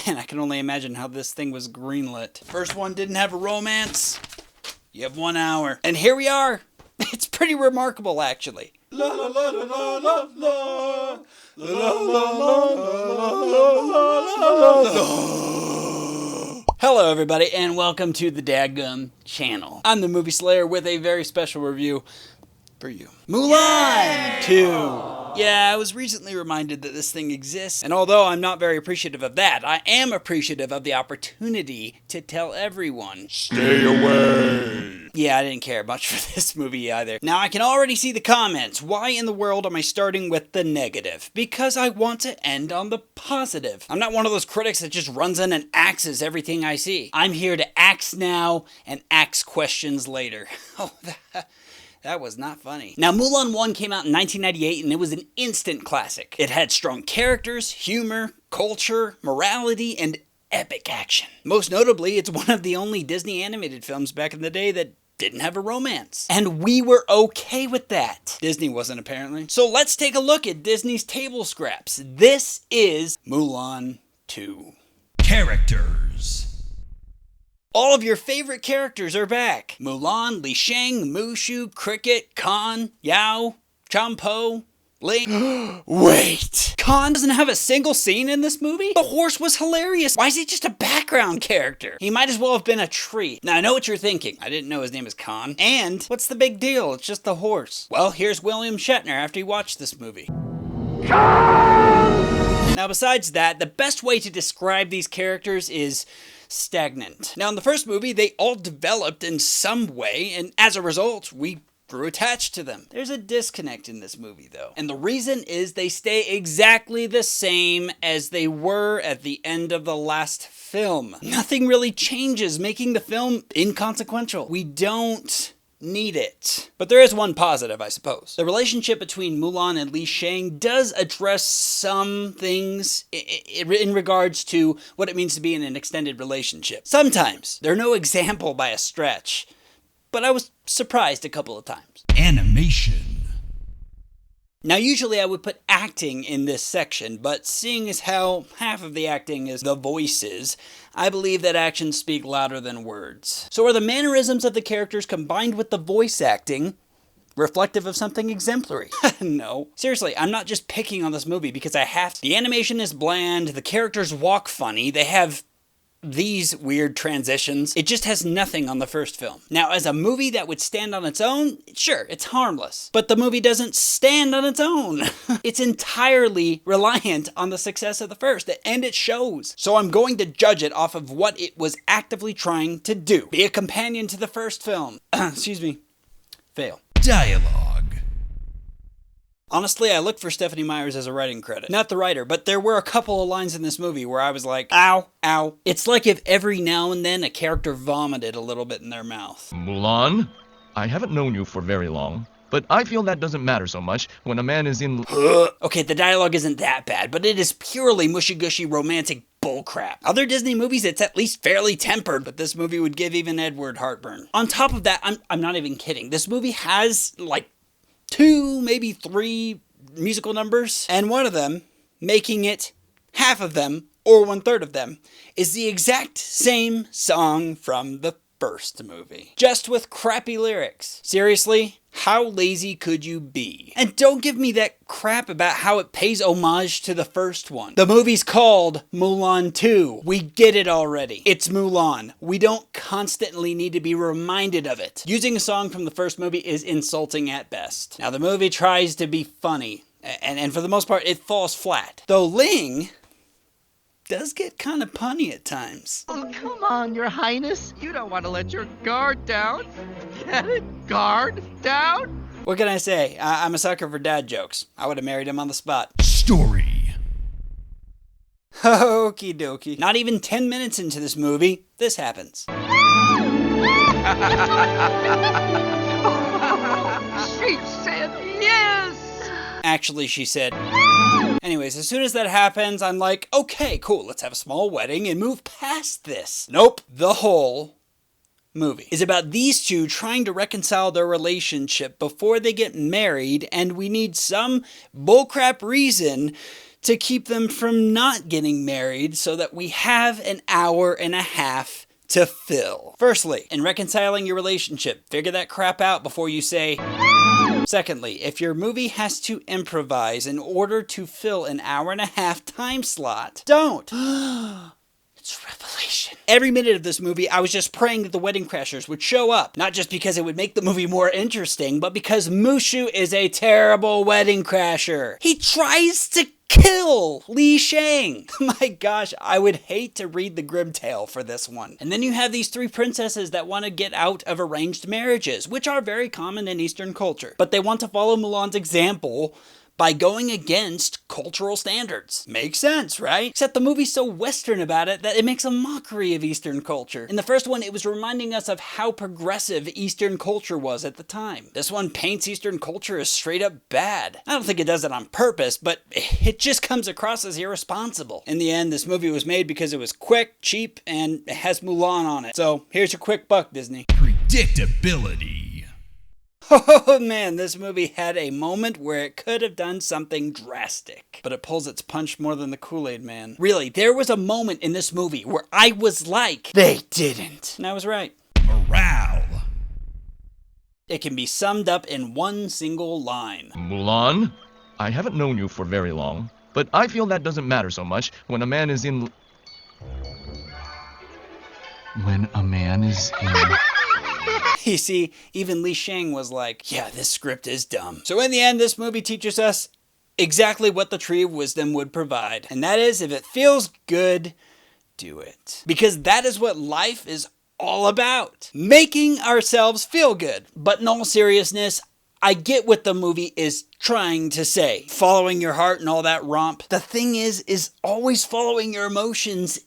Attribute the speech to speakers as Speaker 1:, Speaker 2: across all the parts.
Speaker 1: Man, I can only imagine how this thing was greenlit. First one didn't have a romance. You have 1 hour. And here we are. It's pretty remarkable, actually. La la la la la la la. La la la la la. Hello, everybody, and welcome to the Dadgum channel. I'm the MovieSlayer with a very special review for you. Mulan 2. Yeah, I was recently reminded that this thing exists, and although I'm not very appreciative of that, I am appreciative of the opportunity to tell everyone, stay away. Yeah, I didn't care much for this movie either. Now, I can already see the comments. Why in the world am I starting with the negative? Because I want to end on the positive. I'm not one of those critics that just runs in and axes everything I see. I'm here to axe now and axe questions later. Oh, that was not funny. Now, Mulan 1 came out in 1998, and it was an instant classic. It had strong characters, humor, culture, morality, and epic action. Most notably, it's one of the only Disney animated films back in the day that didn't have a romance. And we were okay with that. Disney wasn't, apparently. So let's take a look at Disney's table scraps. This is Mulan 2. Characters. All of your favorite characters are back. Mulan, Li Shang, Mushu, Cricket, Khan, Yao, Champo, Ling. Wait! Khan doesn't have a single scene in this movie? The horse was hilarious. Why is he just a background character? He might as well have been a tree. Now, I know what you're thinking. I didn't know his name is Khan. And what's the big deal? It's just the horse. Well, here's William Shatner after he watched this movie. Khan! Now, besides that, the best way to describe these characters is stagnant. Now, in the first movie, they all developed in some way, and as a result, we grew attached to them. There's a disconnect in this movie, though. And the reason is they stay exactly the same as they were at the end of the last film. Nothing really changes, making the film inconsequential. We don't need it. But there is one positive, I suppose. The relationship between Mulan and Li Shang does address some things in regards to what it means to be in an extended relationship. Sometimes. They're no example by a stretch. But I was surprised a couple of times. Animation. Now, usually I would put acting in this section, but seeing as how half of the acting is the voices, I believe that actions speak louder than words. So are the mannerisms of the characters combined with the voice acting reflective of something exemplary? No. Seriously, I'm not just picking on this movie because I have to. The animation is bland, the characters walk funny, they have these weird transitions. It just has nothing on the first film. Now, as a movie that would stand on its own, sure, it's harmless. But the movie doesn't stand on its own. It's entirely reliant on the success of the first, and it shows. So I'm going to judge it off of what it was actively trying to do. Be a companion to the first film. Excuse me. Fail. Dialogue. Honestly, I looked for Stephanie Meyers as a writing credit. Not the writer, but there were a couple of lines in this movie where I was like, ow, ow. It's like if every now and then a character vomited a little bit in their mouth.
Speaker 2: Mulan, I haven't known you for very long, but I feel that doesn't matter so much when a man is in...
Speaker 1: Okay, the dialogue isn't that bad, but it is purely mushy-gushy romantic bullcrap. Other Disney movies, it's at least fairly tempered, but this movie would give even Edward heartburn. On top of that, I'm not even kidding. This movie has, like, 2, maybe 3 musical numbers, and one of them, making it half of them, or 1/3 of them, is the exact same song from the first movie. Just with crappy lyrics. Seriously? How lazy could you be? And don't give me that crap about how it pays homage to the first one. The movie's called Mulan 2. We get it already. It's Mulan. We don't constantly need to be reminded of it. Using a song from the first movie is insulting at best. Now, the movie tries to be funny, and for the most part, it falls flat. Though Ling does get kind of punny at times.
Speaker 3: Oh, come on, Your Highness. You don't want to let your guard down. Get it? Guard down?
Speaker 1: What can I say? I'm a sucker for dad jokes. I would have married him on the spot. Story. Okie dokie. Not even 10 minutes into this movie, this happens.
Speaker 3: She said yes!
Speaker 1: Actually, she said... Anyways, as soon as that happens, I'm like, okay, cool, let's have a small wedding and move past this. Nope. The whole movie is about these two trying to reconcile their relationship before they get married, and we need some bullcrap reason to keep them from not getting married so that we have an hour and a half to fill. Firstly, in reconciling your relationship, figure that crap out before you say. Secondly, if your movie has to improvise in order to fill an hour and a half time slot, don't. It's revelation. Every minute of this movie, I was just praying that the Wedding Crashers would show up. Not just because it would make the movie more interesting, but because Mushu is a terrible wedding crasher. He tries to kill Li Shang. My gosh, I would hate to read the grim tale for this one. And then you have these three princesses that want to get out of arranged marriages, which are very common in Eastern culture. But they want to follow Mulan's example by going against cultural standards. Makes sense, right? Except the movie's so Western about it that it makes a mockery of Eastern culture. In the first one, it was reminding us of how progressive Eastern culture was at the time. This one paints Eastern culture as straight up bad. I don't think it does it on purpose, but it just comes across as irresponsible. In the end, this movie was made because it was quick, cheap, and it has Mulan on it. So here's your quick buck, Disney.
Speaker 4: Predictability.
Speaker 1: Oh man, this movie had a moment where it could have done something drastic, but it pulls its punch more than the Kool-Aid Man. Really, there was a moment in this movie where I was like, they didn't. And I was right.
Speaker 4: Morale.
Speaker 1: It can be summed up in one single line.
Speaker 2: Mulan, I haven't known you for very long, but I feel that doesn't matter so much when a man is in... When a man is in...
Speaker 1: You see, even Li Shang was like, yeah, this script is dumb. So in the end, this movie teaches us exactly what the Tree of Wisdom would provide. And that is, if it feels good, do it. Because that is what life is all about. Making ourselves feel good. But in all seriousness, I get what the movie is trying to say. Following your heart and all that romp. The thing is always following your emotions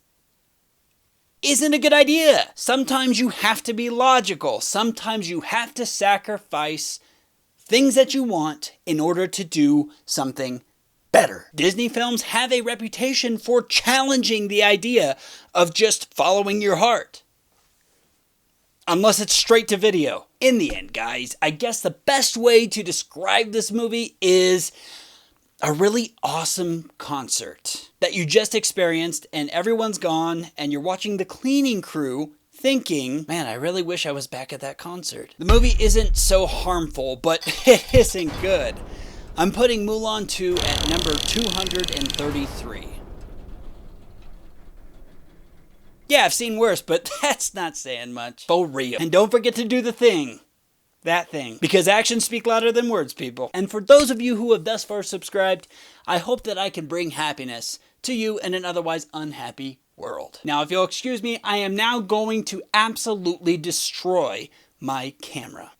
Speaker 1: isn't a good idea. Sometimes you have to be logical. Sometimes you have to sacrifice things that you want in order to do something better. Disney films have a reputation for challenging the idea of just following your heart. Unless it's straight to video. In the end, guys, I guess the best way to describe this movie is a really awesome concert that you just experienced and everyone's gone and you're watching the cleaning crew thinking, man, I really wish I was back at that concert. The movie isn't so harmful, but it isn't good. I'm putting Mulan 2 at number 233. Yeah, I've seen worse, but that's not saying much. For real. And don't forget to do the thing. That thing. Because actions speak louder than words, people. And for those of you who have thus far subscribed, I hope that I can bring happiness to you in an otherwise unhappy world. Now, if you'll excuse me, I am now going to absolutely destroy my camera.